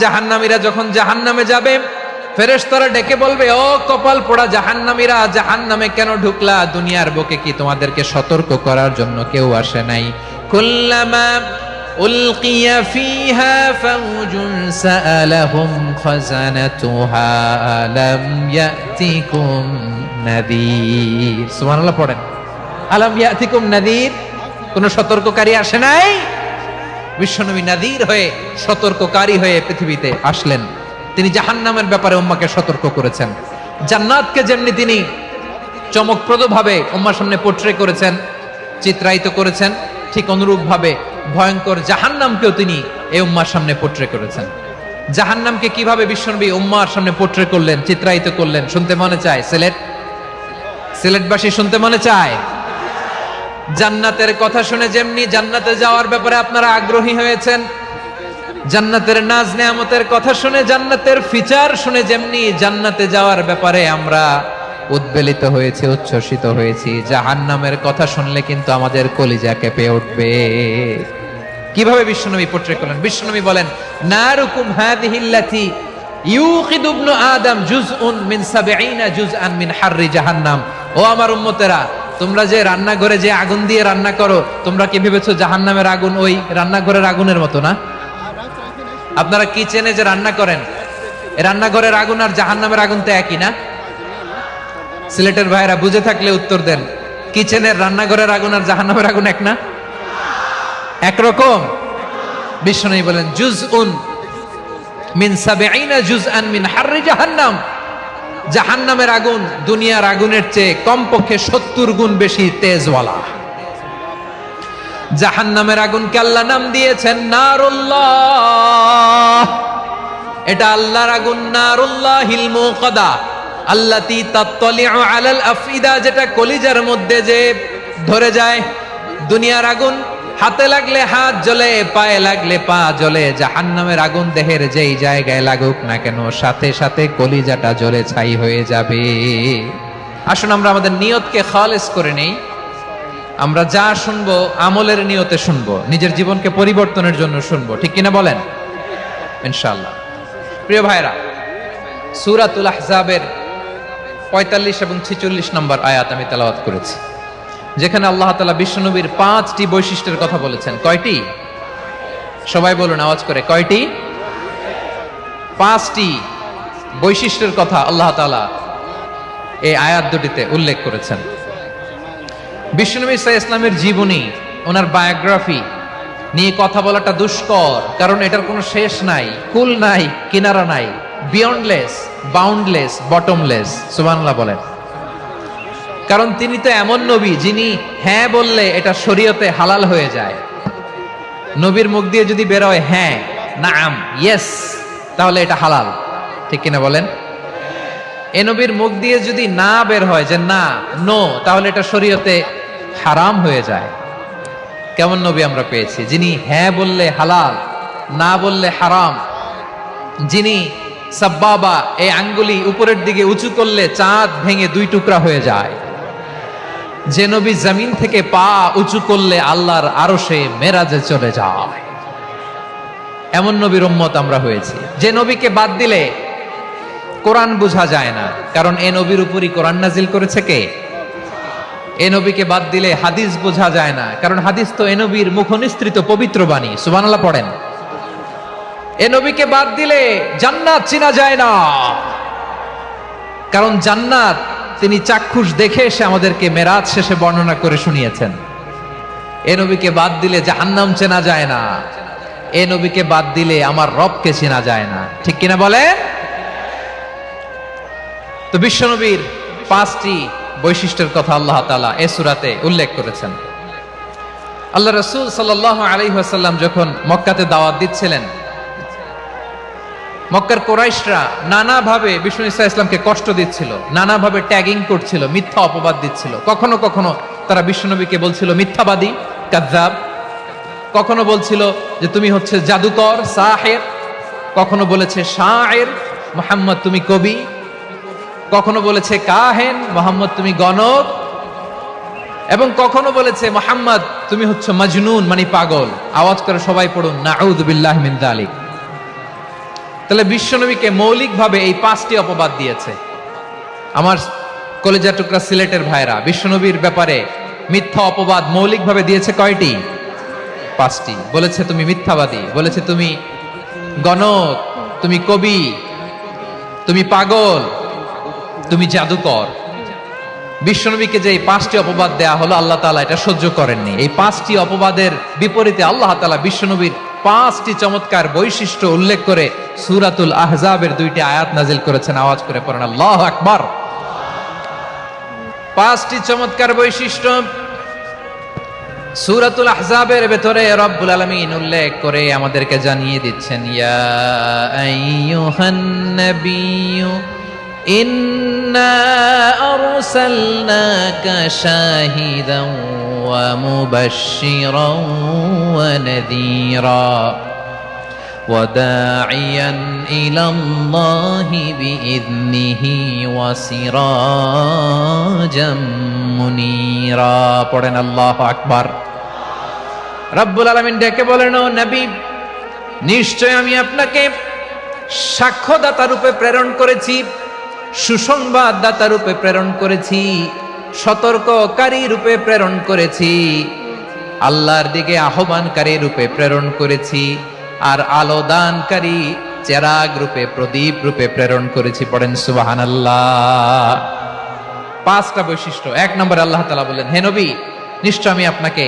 জাহান্নামীরা যখন জাহান্নামে যাবে, ফেরেশতারা ডেকে বলবে, ও কপাল পোড়া জাহান্নামীরা, জাহান্নামে কেন ঢুকলা? দুনিয়ার বুকে কি তোমাদেরকে সতর্ক করার জন্য কেউ আসে নাই? কুল্লামা উলকিয়া ফিহা ফাউজুন সাআলাহুম খাযানাতুহা আলাম ইয়াতিকুম নাযীর। সুবহানাল্লাহ পড়েন, আলাম ইয়াতিকুম নাযীর, কোন সতর্ককারী আসে নাই? বিশ্বনবী নাযীর হয়ে, সতর্ককারী হয়ে পৃথিবীতে আসলেন। তিনি জাহান্নামের ব্যাপারে উম্মাকে সতর্ক করেছেন। জান্নাতকে যেমনি তিনি চমকপ্রদভাবে উম্মার সামনে পোট্রে করেছেন, চিত্রায়িত করেছেন, ঠিক অনুরূপভাবে ভয়ঙ্কর জাহান্নামকেও তিনি এই উম্মার সামনে পোট্রে করেছেন। জাহান্নামকে কিভাবে বিশ্বনবী উম্মার সামনে পোট্রে করলেন, চিত্রায়িত করলেন, শুনতে মনে চায়? সিলেটবাসী শুনতে মনে চায়? জান্নাতের কথা শুনে যেমনি জান্নাতে যাওয়ার ব্যাপারে আপনারা আগ্রহী হয়েছেন, জান্নাতের নাজ নেয়ামতের কথা শুনে, জান্নাতের ফিচার শুনে যেমনি জান্নাতে যাওয়ার ব্যাপারে আমরা উদ্বেলিত হয়েছি, উচ্ছ্বসিত হয়েছি, জাহান্নামের কথা শুনলে কিন্তু আমাদের কলিজা কেঁপে উঠবে। কিভাবে বিশ্বনবী পোট্রে করলেন? বিশ্বনবী বলেন, নারুকুম হাযিহিল্লাতী ইউকিদু ইবনু আদম জুজউন মিন ৭০ জুজআন মিন হাররি জাহান্নাম। ও আমার উম্মতেরা, তোমরা যে রান্নাঘরে যে আগুন দিয়ে রান্না করো, তোমরা কি ভেবেছো জাহান্নামের আগুন ওই রান্নাঘরের আগুনের মতো না? আপনারা কিচেনে যে রান্না করেন, রান্নাঘরের আগুন আর জাহান্নামের আগুন তো একই না? সিলেটের ভাইরা বুঝে থাকলে উত্তর দেন, কিচেনের রান্নাঘরের আগুন আর জাহান্নামের আগুন এক না? একরকম? বিশ্বনবী বলেন, জুজউন মিন ৭০ জুজআন মিন হাররি জাহান্নাম। জাহান্নামের আগুন দুনিয়ার আগুনের চেয়ে কমপক্ষে ৭০ গুণ বেশি তেজওয়ালা। জাহান্নামের আগুনকে আল্লাহ নাম দিয়েছেন নারুল্লাহ। এটা আল্লাহর আগুন, নারুল্লাহিল মুকাদা আল্লাতী তাত্তালিউ আলাল আফইদা, যেটা কলিজার মধ্যে যে ধরে যায়। দুনিয়ার আগুন হাতে লাগলে হাত জ্বলে, পায়ে লাগলে পা জ্বলে। জাহান্নামের আগুন দেহের যেই জায়গায় লাগুক না কেন, সাথে সাথে কলিজাটা জ্বলে ছাই হয়ে যাবে। আসুন আমরা আমাদের নিয়তকে খালেস করে নেই। আমরা যা শুনবো আমলের নিয়তে শুনবো, নিজের জীবনকে পরিবর্তনের জন্য শুনবো, ঠিক কিনা বলেন? ইনশাআল্লাহ। প্রিয় ভাইরা, সূরাতুল আহজাবের ৪৫ এবং ৪৬ নম্বর আয়াত আমি তেলাওয়াত করেছি, যেখানে আল্লাহ তাআলা বিশ্বনবীর ৫টি বৈশিষ্ট্যের কথা বলেছেন। কয়টি? সবাই বলুন আওয়াজ করে, কয়টি? ৫টি বৈশিষ্ট্যের কথা আল্লাহ তাআলা এই আয়াত দুটিতে উল্লেখ করেছেন। বিশ্বনবী সাল্লাল্লাহু আলাইহি ওয়াসাল্লামের জীবনী, ওনার বায়োগ্রাফি নিয়ে কথা বলাটা দুষ্কর, কারণ এটার কোনো শেষ নাই, কুল নাই, কিনারা নাই, বিয়ন্ডলেস, বাউন্ডলেস, বটমলেস। সুবহানাল্লাহ বলেন। কারণ তিনি তো এমন নবী যিনি হ্যাঁ বললে এটা শরীয়তে হালাল হয়ে যায়। নবীর মুখ দিয়ে যদি বের হয় হ্যাঁ, নাম, ইয়েস, তাহলে এটা হালাল, ঠিক কিনা বলেন? এ নবীর মুখ দিয়ে যদি না বের হয় যে না, নো, তাহলে এটা শরীয়তে হারাম হয়ে যায়। কেমন নবী আমরা পেয়েছি, যিনি হ্যাঁ বললে হালাল, না বললে হারাম, যিনি সাব্বাবা, এই আঙ্গুলি উপরের দিকে উঁচু করলে চাঁদ ভেঙে ২ টুকরা হয়ে যায়, যে নবী জমিন থেকে পা উঁচু করলে আল্লাহর আরশে মেরাজে চলে যায়। এমন নবীর উম্মত আমরা হয়েছি। যে নবীকে বাদ দিলে কোরআন বোঝা যায় না, কারণ এ নবীর উপরই কোরআন নাজিল করেছে কে? এ নবীকে বাদ দিলে হাদিস বোঝা যায় না, কারণ হাদিস তো এ নবীর মুখনিসৃত পবিত্র বাণী। সুবহানাল্লাহ পড়েন। এ নবীকে বাদ দিলে জান্নাত চিনা যায় না, কারণ জান্নাত তিনি চাক্ষুষ দেখে এসে আমাদেরকে মেরাজ শেষে বর্ণনা করে শুনিয়েছেন। এ নবীকে বাদ দিলে জাহান্নাম চেনা যায় না, এ নবীকে বাদ দিলে আমার রবকে চেনা যায় না, ঠিক কিনা বলেন? তো বিশ্বনবীর ৫টি বৈশিষ্ট্যের কথা আল্লাহ তাআলা এই সূরাতে উল্লেখ করেছেন। আল্লাহ রাসূল সাল্লাল্লাহু আলাইহি ওয়াসাল্লাম যখন মক্কাতে দাওয়াত দিচ্ছিলেন, মক্কার কুরাইশরা নানাভাবে বিষ্ণু ঈসা ইসলামকে কষ্ট দিচ্ছিল, নানাভাবে ট্যাগিং করছিল, মিথ্যা অপবাদ দিচ্ছিল। কখনো কখনো তারা বিশ্বনবীকে বলছিল মিথ্যাবাদী, কাযযাব। কখনো বলছিল যে তুমি হচ্ছে জাদুকর, সাহের। কখনো বলেছে শায়ের, মুহাম্মদ তুমি কবি। কখনো বলেছে কাহেন, মুহাম্মদ তুমি গণক। এবং কখনো বলেছে মুহাম্মদ তুমি হচ্ছে মাজনুন, মানে পাগল। আওয়াজ করে সবাই পড়ুন, নাউযু বিল্লাহি মিন যালিক। তাহলে বিশ্বনবীকে মৌলিকভাবে এই 5টি অপবাদ দিয়েছে। আমার কলেজা টুকরা সিলেটের ভাইরা, বিশ্বনবীর ব্যাপারে মিথ্যা অপবাদ মৌলিকভাবে দিয়েছে কয়টি? 5টি। বলেছে তুমি মিথ্যাবাদী, বলেছে তুমি গণক, তুমি কবি, তুমি পাগল, তুমি জাদুকর। বিশ্বনবীকে যে এই 5টি অপবাদ দেয়া হলো, আল্লাহ তাআলা এটা সহ্য করেননি। এই 5টি অপবাদের বিপরীতে আল্লাহ তাআলা বিশ্বনবীর 5টি চমৎকার বৈশিষ্ট্য উল্লেখ করে সূরাতুল আহজাবের 2টি আয়াত নাজিল করেছেন। আওয়াজ করে পড়েন আল্লাহু আকবার। 5টি চমৎকার বৈশিষ্ট্য সূরাতুল আহজাবের ভেতরে রব্বুল আলামিন উল্লেখ করে আমাদেরকে জানিয়ে দিচ্ছেন, ইয়া আইয়ুহান নাবিয়্যু ইন্না আরসালনাকা শাহিদান ওয়া মুবাশশিরান ওয়া নাযীরা ওয়া দাঈয়ান ইলাল্লাহি বিইذনিহি ওয়া সিরাজাম মুনীরা। পড়েন আল্লাহু আকবার। রব্বুল আলামিন ডেকে বলেন, ও নবী, নিশ্চয় আমি আপনাকে সাক্ষ্যদাতা রূপে প্রেরণ করেছি, সুসংবাদদাতা রূপে প্রেরণ করেছি, সতর্ককারী রূপে প্রেরণ করেছি, আল্লাহর দিকে আহ্বানকারী রূপে প্রেরণ করেছি, আর আলো দানকারী চেরাগ রূপে, প্রদীপ রূপে প্রেরণ করেছি। পড়েন সুবহানাল্লাহ। 5টা বৈশিষ্ট্য। 1 নম্বরে আল্লাহ তাআলা বলেন, হে নবী, নিশ্চয় আমি আপনাকে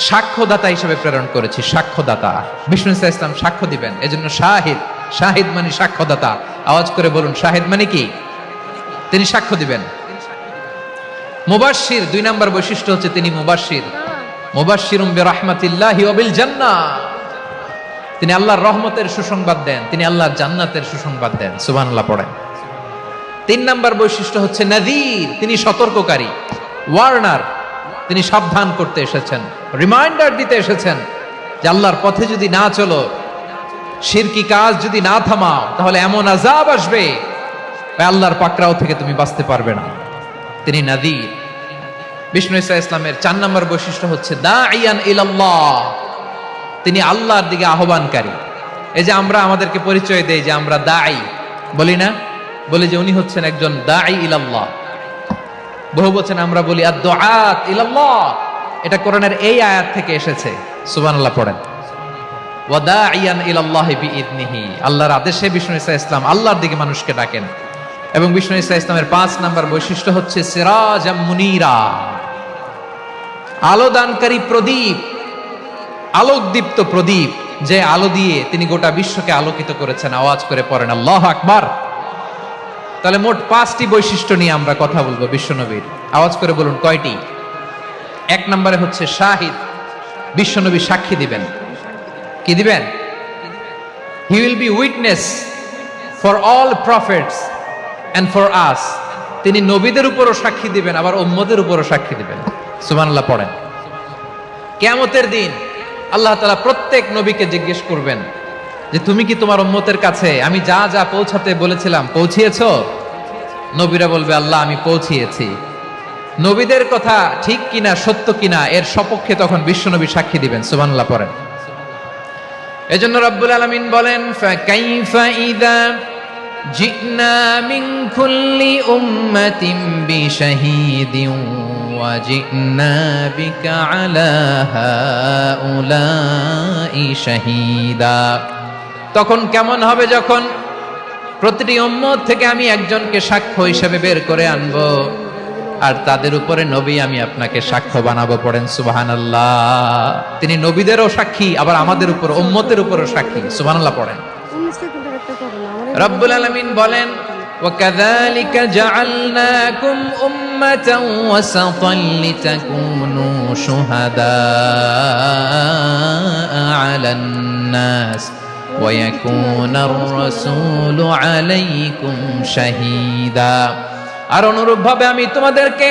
সাক্ষ্যদাতা হিসেবে প্রেরণ করেছি। সাক্ষ্যদাতা, বিষ্ণু ইসা ইসলাম সাক্ষ্য দিবেন, এজন্য শাহিদ। শাহিদ মানে সাক্ষ্যদাতা। আওয়াজ করে বলুন, শাহিদ মানে কি? তিনি সাক্ষ্য দিবেন। মুবাশশির, 2 নম্বর বৈশিষ্ট্য হচ্ছে তিনি মুবাশশির। মুবাশশিরুম বিরাহমাতিল্লাহি ওয়া বিল জান্নাহ, তিনি আল্লাহর রহমতের সুসংবাদ দেন, তিনি আল্লাহর জান্নাতের সুসংবাদ দেন। সুবহানাল্লাহ পড়েন। 3 নম্বর বৈশিষ্ট্য হচ্ছে নাযীর, তিনি সতর্ককারী, ওয়ার্নার, তিনি সাবধান করতে এসেছেন, রিমাইন্ডার দিতে এসেছেন যে আল্লাহর পথে যদি না চলো, শিরকি কাজ যদি না থামাও, তাহলে এমন আযাব আসবে আল্লাহর পাকড়াও থেকে তুমি বাঁচতে পারবে না। তিনি নাযীর। বিষ্ণু ইসা ইসলামের 4 নম্বর বৈশিষ্ট্য হচ্ছে দাঈয়ান ইলাল্লাহ, তিনি আল্লাহর দিকে আহ্বানকারী। এই যে আমরা আমাদেরকে পরিচয় দেই যে আমরা দাঈ, বলি না? বলি যে উনি হচ্ছেন একজন দাঈ ইলাল্লাহ। বহু বচন আমরা বলি আদ-দুআত ইলাল্লাহ। এটা কোরআনের এই আয়াত থেকে এসেছে। সুবহানাল্লাহ পড়েন। ওয়া দাঈয়ান ইলাল্লাহি বিইذনিহি, আল্লাহর আদেশে বিষ্ণু ইসা ইসলাম আল্লাহর দিকে মানুষকে ডাকেন। এবং বিষ্ণু ইসা ইসলামের 5 নম্বর বৈশিষ্ট্য হচ্ছে সিরাজাম মুনীরা, আলোদানকারী প্রদীপ, আলোকদীপ্ত প্রদীপ, যে আলো দিয়ে তিনি গোটা বিশ্বকে আলোকিত করেছেন। আওয়াজ করে পড়েন আল্লাহু আকবার। তাহলে মোট 5টি বৈশিষ্ট্য নিয়ে আমরা কথা বলবো বিশ্বনবীর। আওয়াজ করে বলুন কয়টি? 1 নম্বরে হচ্ছে শাহিদ, বিশ্বনবী সাক্ষী দিবেন। কি দিবেন? He will be witness for all prophets and for us. তিনি নবীদের উপরও সাক্ষী দিবেন, আবার উম্মতের উপরও সাক্ষী দিবেন। সুবহানাল্লাহ পড়েন। কিয়ামতের দিন আল্লাহ তাআলা প্রত্যেক নবীকে জিজ্ঞেস করবেন যে তুমি কি তোমার উম্মতের কাছে আমি যা যা পৌঁছাতে বলেছিলাম পৌঁছিয়েছো? নবীরা বলবে, আল্লাহ আমি পৌঁছিয়েছি। নবীদের কথা ঠিক কিনা, সত্য কিনা, এর সপক্ষে তখন বিশ্বনবী সাক্ষী দিবেন। সুবহানাল্লাহ পড়েন। এজন্য রব্বুল আলামিন বলেন, ফাকাইফা ইযা জিনা মিন কুল্লি উম্মাতিন বিশাহীদিন ওয়া জিনা বিকা আলা হাউলাই শাহীদা। তখন কেমন হবে যখন প্রতিটি উম্মত থেকে আমি একজনকে সাক্ষ্য হিসেবে বের করে আনবো, আর তাদের উপরে নবী আমি আপনাকে সাক্ষ্য বানাবো। পড়েন সুবহানাল্লাহ। তিনি নবীদেরও সাক্ষী, আবার আমাদের উপর, উম্মতের উপরও সাক্ষী। সুবহানাল্লাহ পড়েন। রব্বুল আলামিন বলেন, وَكَذَلِكَ جَعَلْنَاكُمْ أُمَّةً وَسَطًا لِتَكُونُوا شُهَدَاءَ عَلَى النَّاسِ وَيَكُونَ الرَّسُولُ عَلَيْكُمْ شَهِيدًا। আর অনুরূপভাবে আমি তোমাদেরকে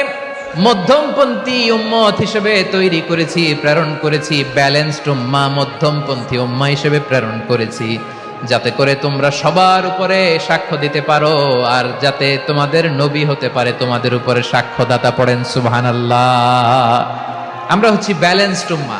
মধ্যমপন্থী উম্মত হিসেবে তৈরি করেছি, প্রেরণ করেছি। ব্যালেন্সড উম্মাহ, মধ্যমপন্থী উম্মাহ হিসেবে প্রেরণ করেছি, যাতে করে তোমরা সবার উপরে সাক্ষ্য দিতে পারো, আর যাতে তোমাদের নবী হতে পারে তোমাদের উপরে সাক্ষ্যদাতা। পড়েন সুবহানাল্লাহ। আমরা হচ্ছি ব্যালেন্সড উম্মাহ।